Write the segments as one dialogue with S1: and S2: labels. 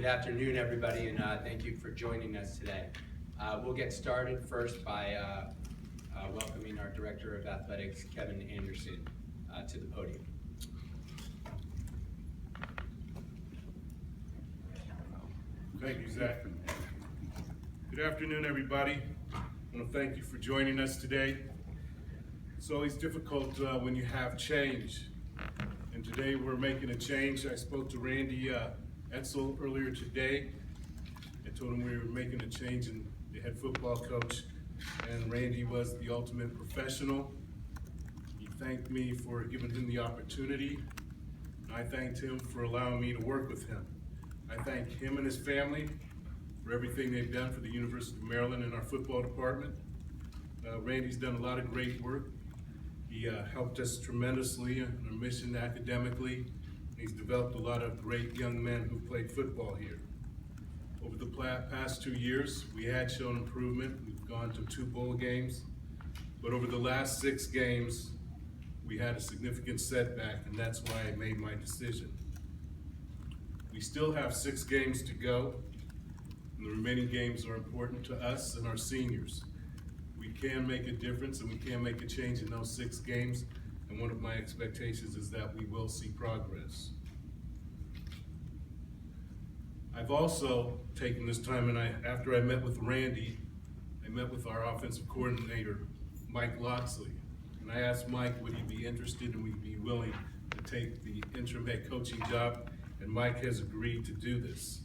S1: Good afternoon, everybody, and thank you for joining us today. We'll get started first by welcoming our Director of Athletics, Kevin Anderson, to the podium.
S2: Thank you, Zach. Good afternoon, everybody. I want to thank you for joining us today. It's always difficult when you have change, and today we're making a change. I spoke to Randy Etzel earlier today. I told him we were making a change in the head football coach, and Randy was the ultimate professional. He thanked me for giving him the opportunity, and I thanked him for allowing me to work with him. I thank him and his family for everything they've done for the University of Maryland and our football department. Randy's done a lot of great work. He helped us tremendously in our mission academically. He's developed a lot of great young men who've played football here. Over the past 2 years, we had shown improvement. We've gone to 2 bowl games, but over the last 6 games, we had a significant setback, and that's why I made my decision. We still have 6 games to go, and the remaining games are important to us and our seniors. We can make a difference and we can make a change in those 6 games, and one of my expectations is that we will see progress. I've also taken this time, and after I met with Randy, I met with our offensive coordinator, Mike Locksley, and I asked Mike would he be interested and would he be willing to take the interim head coaching job, and Mike has agreed to do this.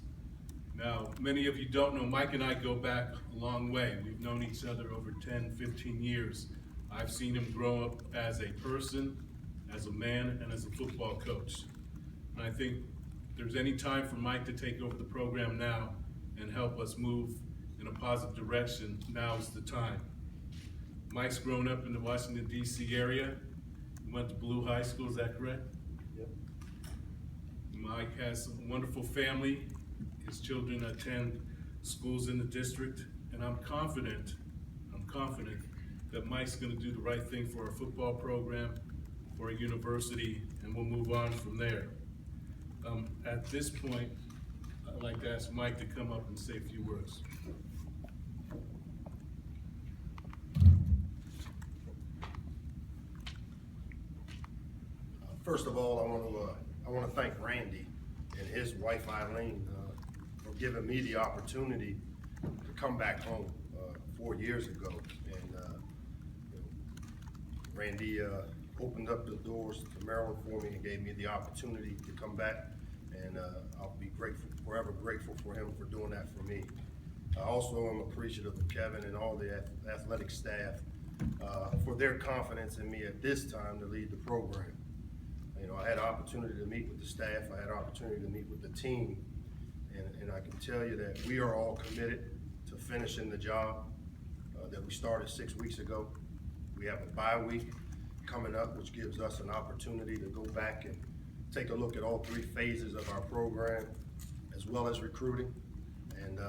S2: Now, many of you don't know, Mike and I go back a long way. We've known each other over 10, 15 years. I've seen him grow up as a person, as a man, and as a football coach. And I think if there's any time for Mike to take over the program now and help us move in a positive direction, now's the time. Mike's grown up in the Washington, D.C. area. He went to Blue High School, is that correct?
S3: Yep.
S2: Mike has a wonderful family. His children attend schools in the district, and I'm confident that Mike's going to do the right thing for our football program, for our university, and we'll move on from there. At this point, I'd like to ask Mike to come up and say a few words.
S3: First of all, I want to thank Randy and his wife Eileen for giving me the opportunity to come back home 4 years ago. And Randy opened up the doors to Maryland for me and gave me the opportunity to come back. And I'll be grateful, forever grateful for him for doing that for me. I also am appreciative of Kevin and all the athletic staff for their confidence in me at this time to lead the program. You know, I had an opportunity to meet with the staff, I had an opportunity to meet with the team, and I can tell you that we are all committed to finishing the job that we started 6 weeks ago. We have a bye week coming up, which gives us an opportunity to go back and take a look at all 3 phases of our program, as well as recruiting. And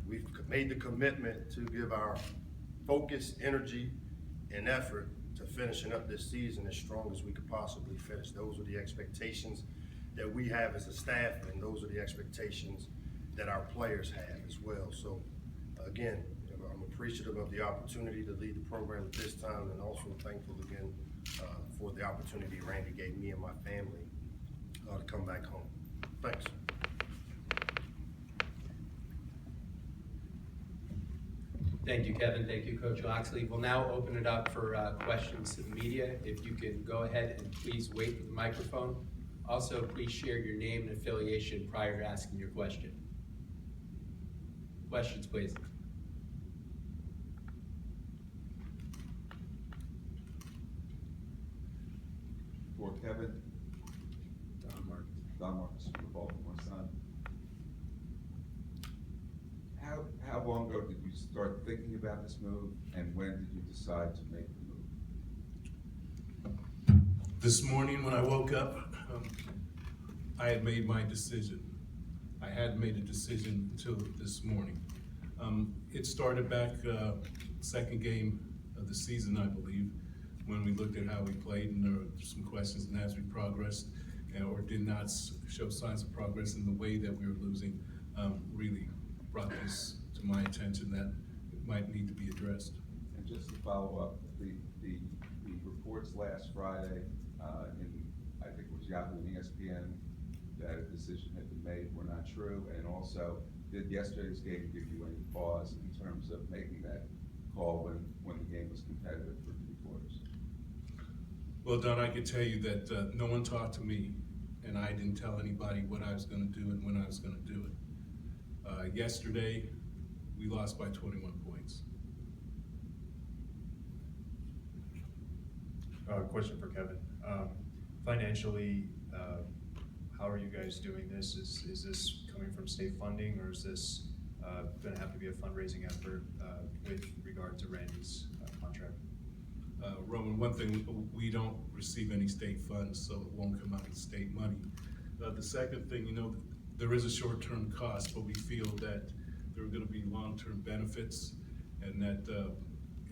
S3: we've made the commitment to give our focus, energy, and effort to finishing up this season as strong as we could possibly finish. Those are the expectations that we have as a staff, and those are the expectations that our players have as well. So again, I'm appreciative of the opportunity to lead the program at this time, and also thankful again for the opportunity Randy gave me and my family to come back home. Thanks.
S1: Thank you, Kevin. Thank you, Coach Locksley. We'll now open it up for questions to the media. If you can go ahead and please wait for the microphone. Also, please share your name and affiliation prior to asking your question. Questions, please.
S4: For Kevin, Don Marcus from the Baltimore Sun. How long ago did you start thinking about this move, and when did you decide to make the move?
S2: This morning when I woke up, I had made my decision. I hadn't made a decision until this morning. It started back second game of the season, I believe, when we looked at how we played, and there were some questions, and as we progressed, or did not show signs of progress in the way that we were losing, really brought this to my attention that it might need to be addressed.
S4: And just to follow up, the reports last Friday, in, I think it was Yahoo and ESPN, that a decision had been made were not true, and also, did yesterday's game give you any pause in terms of making that call when the game was competitive for 3 quarters?
S2: Well, Don, I can tell you that no one talked to me, and I didn't tell anybody what I was going to do and when I was going to do it. Yesterday, we lost by 21 points.
S5: Question for Kevin. Financially, how are you guys doing this? Is this coming from state funding, or is this going to have to be a fundraising effort with regard to Randy's contract?
S2: Roman, one thing, we don't receive any state funds, so it won't come out of state money. The second thing, there is a short-term cost, but we feel that there are going to be long-term benefits, and that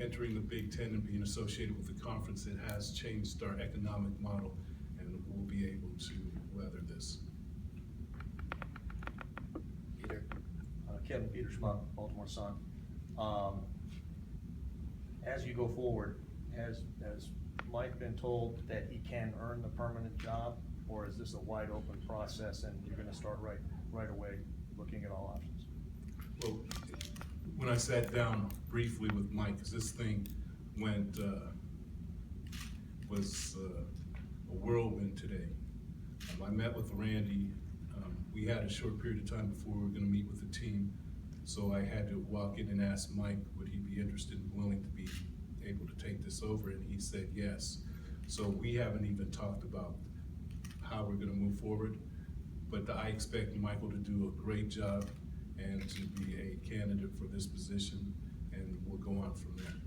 S2: entering the Big Ten and being associated with the conference, it has changed our economic model, and we'll be able to weather this.
S6: Peter.
S7: Kevin Peter Schmuck, Baltimore Sun. As you go forward, has Mike been told that he can earn the permanent job, or is this a wide open process and you're gonna start right away looking at all options?
S2: Well, when I sat down briefly with Mike, because this thing was a whirlwind today. I met with Randy. We had a short period of time before we were gonna meet with the team, so I had to walk in and ask Mike, would he be interested and willing to be able to take this over, and he said yes. So we haven't even talked about how we're gonna move forward, but I expect Michael to do a great job and to be a candidate for this position, and we'll go on from there.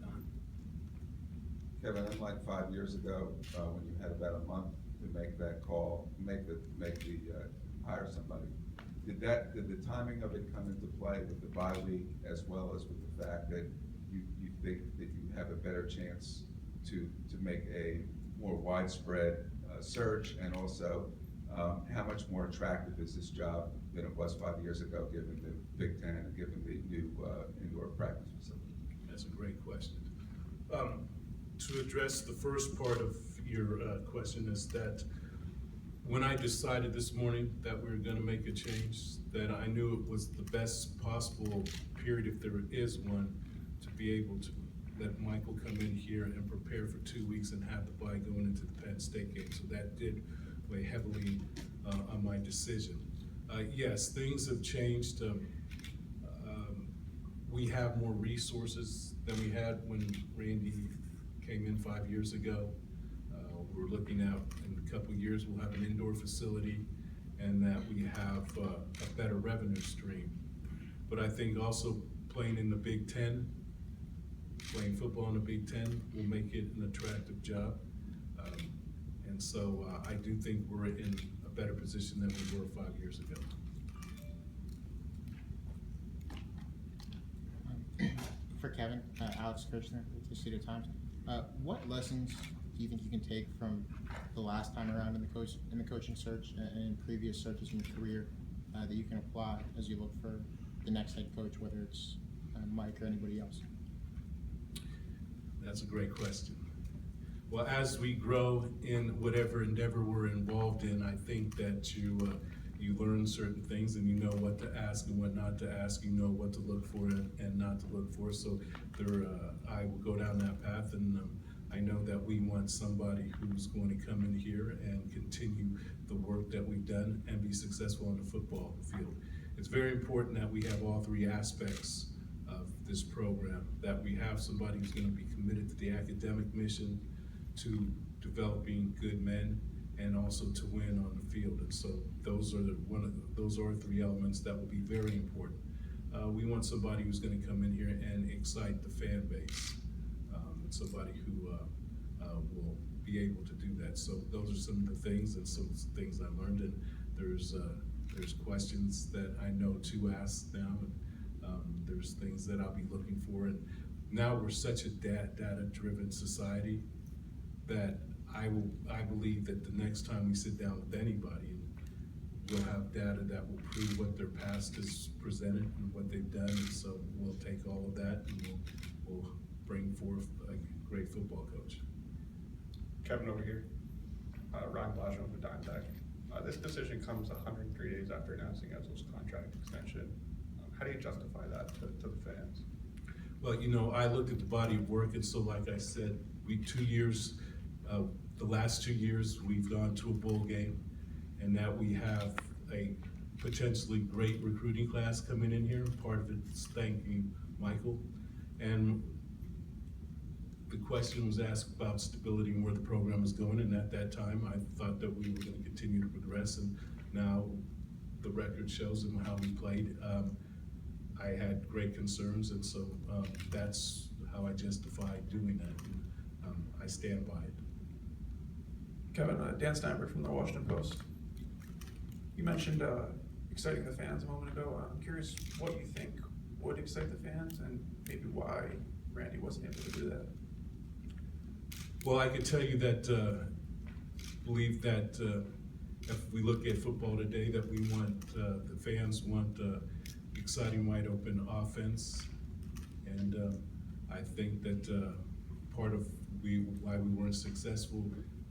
S1: Don?
S4: Kevin, unlike 5 years ago, when you had about a month to make that call, hire somebody, did the timing of it come into play with the bye week, as well as with the fact that you think that you have a better chance to make a more widespread search, and also how much more attractive is this job than it was 5 years ago, given the Big Ten and given the new indoor practice facility?
S2: That's a great question. To address the first part of your question, is that when I decided this morning that we were gonna make a change, that I knew it was the best possible period, if there is one, to be able to let Michael come in here and prepare for 2 weeks and have the bye going into the Penn State game. So that did weigh heavily on my decision. Yes, things have changed. We have more resources than we had when Randy came in 5 years ago. We're looking out in a couple of years, we'll have an indoor facility, and that we have a better revenue stream. But I think also playing in the Big Ten, playing football in the Big Ten will make it an attractive job. And so I do think we're in a better position than we were 5 years ago.
S8: For Kevin, Alex Kirchner with the City of Times. What lessons do you think you can take from the last time around in the coaching search and in previous searches in your career that you can apply as you look for the next head coach, whether it's Mike or anybody else?
S2: That's a great question. Well, as we grow in whatever endeavor we're involved in, I think that you learn certain things, and you know what to ask and what not to ask. You know what to look for and not to look for. So I will go down that path, and I know that we want somebody who's going to come in here and continue the work that we've done and be successful on the football field. It's very important that we have all 3 aspects of this program, that we have somebody who's going to be committed to the academic mission, to developing good men, and also to win on the field. And so those are 3 elements that will be very important. We want somebody who's going to come in here and excite the fan base, and somebody who will be able to do that. So those are some of the things, and some things I learned. And there's questions that I know to ask them. There's things that I'll be looking for. And now we're such a data-driven society that I believe that the next time we sit down with anybody, we'll have data that will prove what their past has presented and what they've done, and so we'll take all of that and we'll bring forth a great football coach.
S6: Kevin over here. Ryan Blajon with Diamondback. This decision comes 103 days after announcing Ezell's contract extension. How do you justify that to the fans?
S2: Well, you know, I looked at the body of work, and so like I said, the last 2 years, we've gone to a bowl game, and that we have a potentially great recruiting class coming in here. Part of it's thanking Michael. And the question was asked about stability and where the program is going, and at that time, I thought that we were going to continue to progress, and now the record shows them how we played. I had great concerns, and so that's how I justified doing that, and I stand by it.
S6: Kevin, Dan Steinberg from the Washington Post. You mentioned exciting the fans a moment ago. I'm curious what you think would excite the fans and maybe why Randy wasn't able to do that.
S2: Well, I can tell you that, believe that if we look at football today, that we want, the fans want exciting wide open offense. And I think that part of why we weren't successful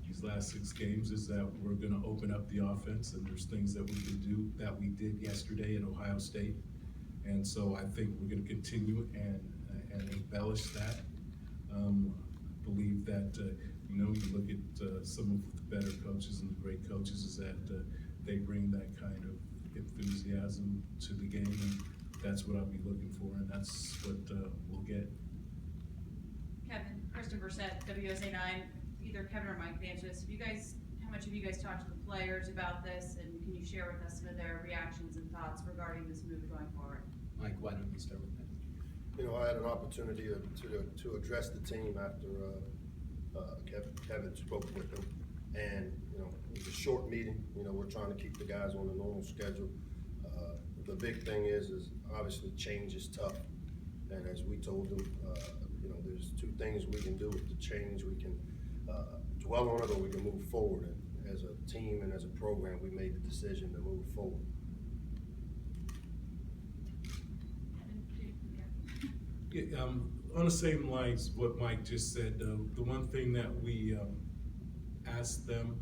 S2: these last 6 games is that we're gonna open up the offense, and there's things that we can do that we did yesterday at Ohio State. And so I think we're gonna continue and embellish that. Believe that, you know, you look at some of the better coaches and the great coaches is that they bring that kind of enthusiasm to the game, and that's what I'll be looking for, and that's what we'll get.
S9: Kevin, Kristen Brissett, WSA 9, either Kevin or Mike can answer this. How much have you guys talked to the players about this, and can you share with us some of their reactions and thoughts regarding this move going forward?
S1: Mike, why don't we start with that?
S3: You know, I had an opportunity to address the team after Kevin spoke with them, and you know, it was a short meeting. You know, we're trying to keep the guys on a normal schedule. The big thing is obviously change is tough, and as we told them, you know, there's 2 things we can do with the change. We can dwell on it, or we can move forward. And as a team and as a program, we made the decision to move forward.
S2: Yeah, on the same lines, what Mike just said, the one thing that we asked them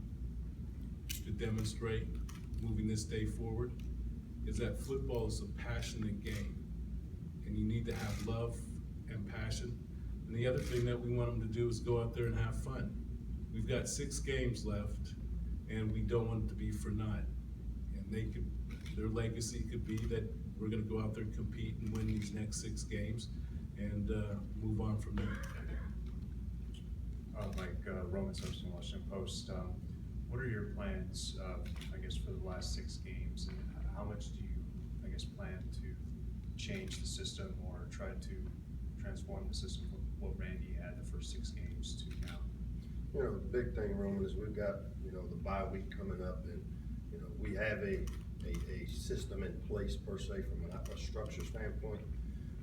S2: to demonstrate moving this day forward is that football is a passionate game, and you need to have love and passion. And the other thing that we want them to do is go out there and have fun. We've got 6 games left, and we don't want it to be for naught. And their legacy could be that we're gonna go out there and compete and win these next 6 games and move on from there.
S5: Mike, Roman Simpson, Washington Post. What are your plans, I guess, for the last 6 games, and how much do you, I guess, plan to change the system or try to transform the system from what Randy had the first 6 games to now?
S3: You know, the big thing, Roman, is we've got, you know, the bye week coming up, and, you know, we have a system in place per se from a structure standpoint.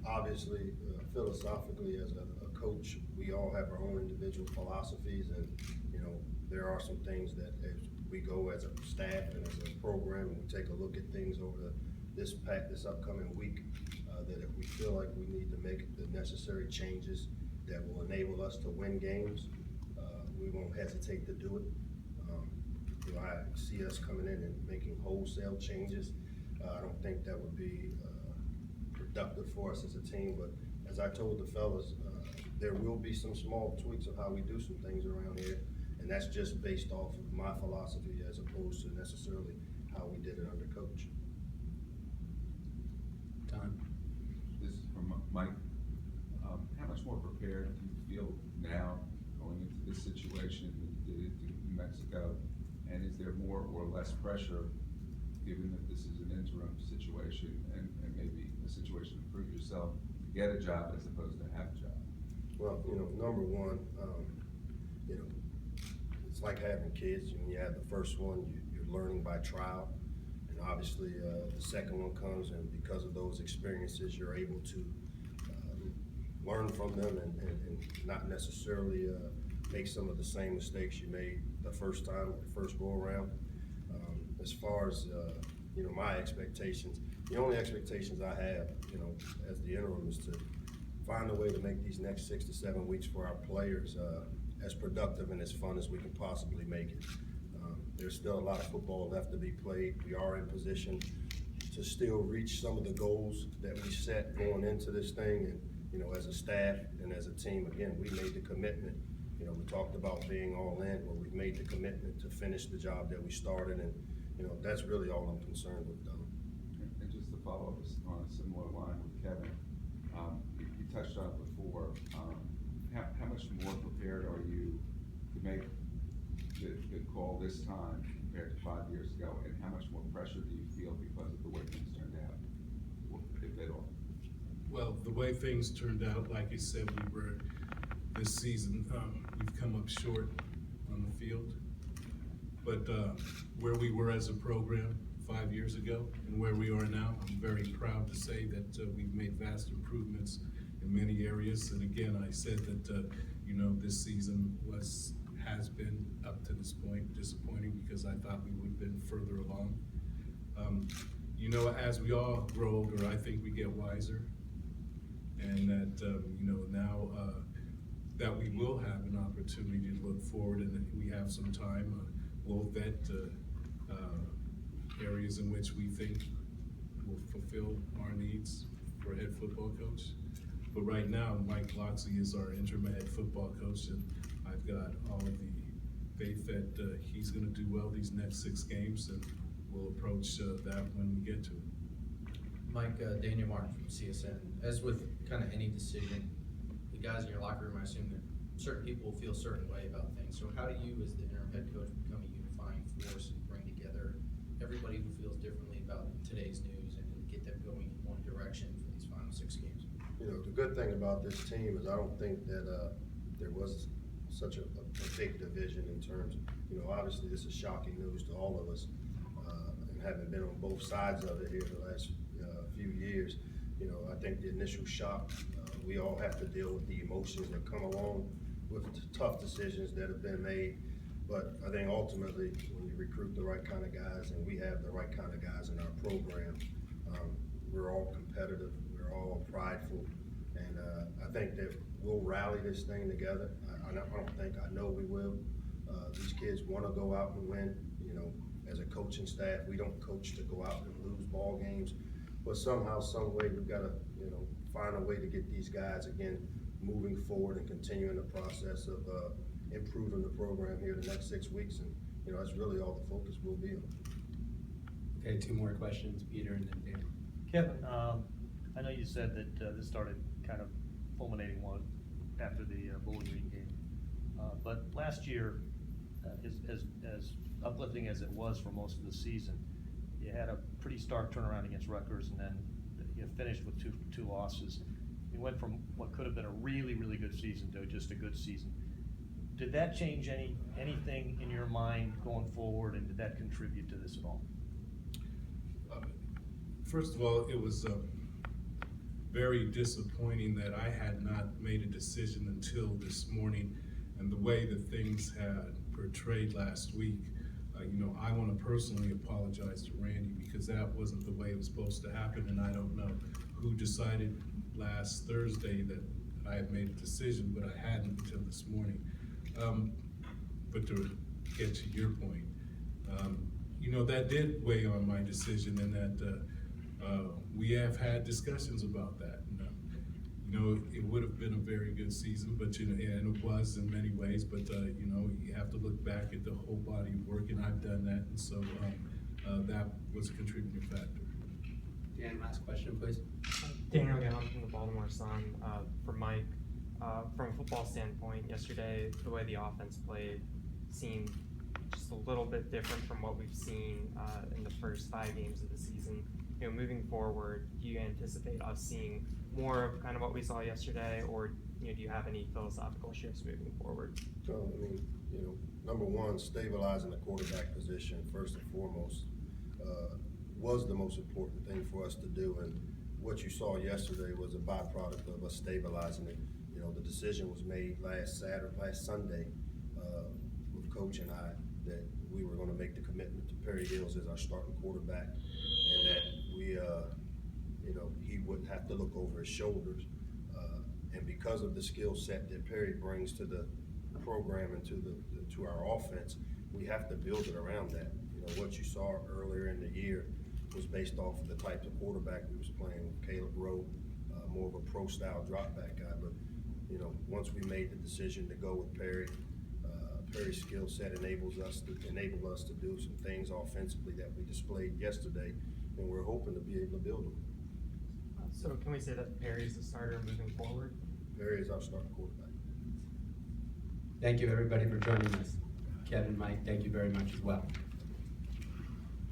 S3: Obviously, philosophically, as a coach, we all have our own individual philosophies, and, you know, there are some things that as we go as a staff and as a program, and we take a look at things over this upcoming week, that if we feel like we need to make the necessary changes that will enable us to win games, we won't hesitate to do it. You know, I see us coming in and making wholesale changes. I don't think that would be productive for us as a team, but as I told the fellas, there will be some small tweaks of how we do some things around here, and that's just based off of my philosophy as opposed to necessarily how we did it under coach.
S1: Don?
S4: This is from Mike. How much more prepared do you feel now going into this situation than you did in New Mexico? And is there more or less pressure, given that this is an interim situation and maybe a situation to prove yourself, to get a job as opposed to have a job?
S3: Well, you know, number one, you know, it's like having kids. When you have the first one, you're learning by trial. And obviously, the second one comes, and because of those experiences, you're able to learn from them and not necessarily make some of the same mistakes you made the first time, the first go around. As far as, you know, my expectations, the only expectations I have, you know, as the interim is to find a way to make these next 6 to 7 weeks for our players as productive and as fun as we can possibly make it. There's still a lot of football left to be played. We are in position to still reach some of the goals that we set going into this thing. And, you know, as a staff and as a team, again, we made the commitment. You know, we talked about being all in, where we've made the commitment to finish the job that we started. And, you know, that's really all I'm concerned with, Don.
S4: And just to follow up on a similar line with Kevin, you touched on it before. How much more prepared are you to make the call this time compared to 5 years ago? And how much more pressure do you feel because of the way things turned out, if at all?
S2: Well, the way things turned out, like you said, we were this season, we've come up short on the field. But where we were as a program 5 years ago and where we are now, I'm very proud to say that we've made vast improvements in many areas. And again, I said that you know, this season has been up to this point disappointing because I thought we would have been further along. You know, as we all grow older, I think we get wiser, and that you know, now that we will have an opportunity to look forward and that we have some time, we'll vet areas in which we think will fulfill our needs for a head football coach. But right now, Mike Locksley is our interim head football coach, and I've got all of the faith that he's going to do well these next 6 games, and we'll approach that when we get to it.
S10: Mike, Daniel Martin from CSN. As with kind of any decision, the guys in your locker room, I assume that certain people feel a certain way about things. So how do you, as the interim head coach, become a unifying force and bring together everybody who feels differently about today's news and get them going in one direction for these final 6 games?
S3: You know, the good thing about this team is I don't think that there was such a big division in terms of, you know, obviously this is shocking news to all of us, and having been on both sides of it here the last few years. You know, I think the initial shock, we all have to deal with the emotions that come along with the tough decisions that have been made. But I think ultimately, when you recruit the right kind of guys, and we have the right kind of guys in our program, we're all competitive, we're all prideful, and I think that we'll rally this thing together. I know we will. These kids want to go out and win. You know, as a coaching staff, we don't coach to go out and lose ball games, but somehow, some way, we've got to, you know, find a way to get these guys again moving forward and continuing the process of improving the program here the next 6 weeks, and you know, that's really all the focus will be on.
S1: Okay, 2 more questions, Peter and then Dan.
S7: Kevin, I know you said that this started kind of fulminating one after the Bowling Green game, but last year, as uplifting as it was for most of the season, you had a pretty stark turnaround against Rutgers, and then you finished with two losses. You went from what could have been a really, really good season to just a good season. Did that change anything in your mind going forward, and did that contribute to this at all?
S2: First of all, it was very disappointing that I had not made a decision until this morning, and the way that things had portrayed last week. You know, I want to personally apologize to Randy because that wasn't the way it was supposed to happen, and I don't know who decided last Thursday that I had made a decision, but I hadn't until this morning. But to get to your point, you know, that did weigh on my decision, and that we have had discussions about that. And, you know, it would have been a very good season, but you know, and it was in many ways. But you know, you have to look back at the whole body of work, and I've done that, and so that was a contributing factor.
S1: Dan, last question, please.
S11: Daniel again, I'm from the Baltimore Sun. For Mike, from a football standpoint, yesterday the way the offense played seemed just a little bit different from what we've seen in the first 5 games of the season. You know, moving forward, do you anticipate us seeing more of kind of what we saw yesterday, or you know, do you have any philosophical shifts moving forward?
S3: So, I mean, you know, number one, stabilizing the quarterback position first and foremost was the most important thing for us to do, and what you saw yesterday was a byproduct of us stabilizing it. You know, the decision was made last Sunday, with Coach and I, that we were gonna make the commitment to Perry Hills as our starting quarterback, and that we, you know, he wouldn't have to look over his shoulders. And because of the skill set that Perry brings to the program and to our offense, we have to build it around that. You know, what you saw earlier in the year was based off of the types of quarterback we was playing with. Caleb Rowe, more of a pro-style drop-back guy, but, you know, once we made the decision to go with Perry, Perry's skill set enabled us to do some things offensively that we displayed yesterday, and we're hoping to be able to build them.
S11: So can we say that Perry's the starter moving forward?
S3: Perry is our starting quarterback.
S1: Thank you, everybody, for joining us. Kevin, Mike, thank you very much as well.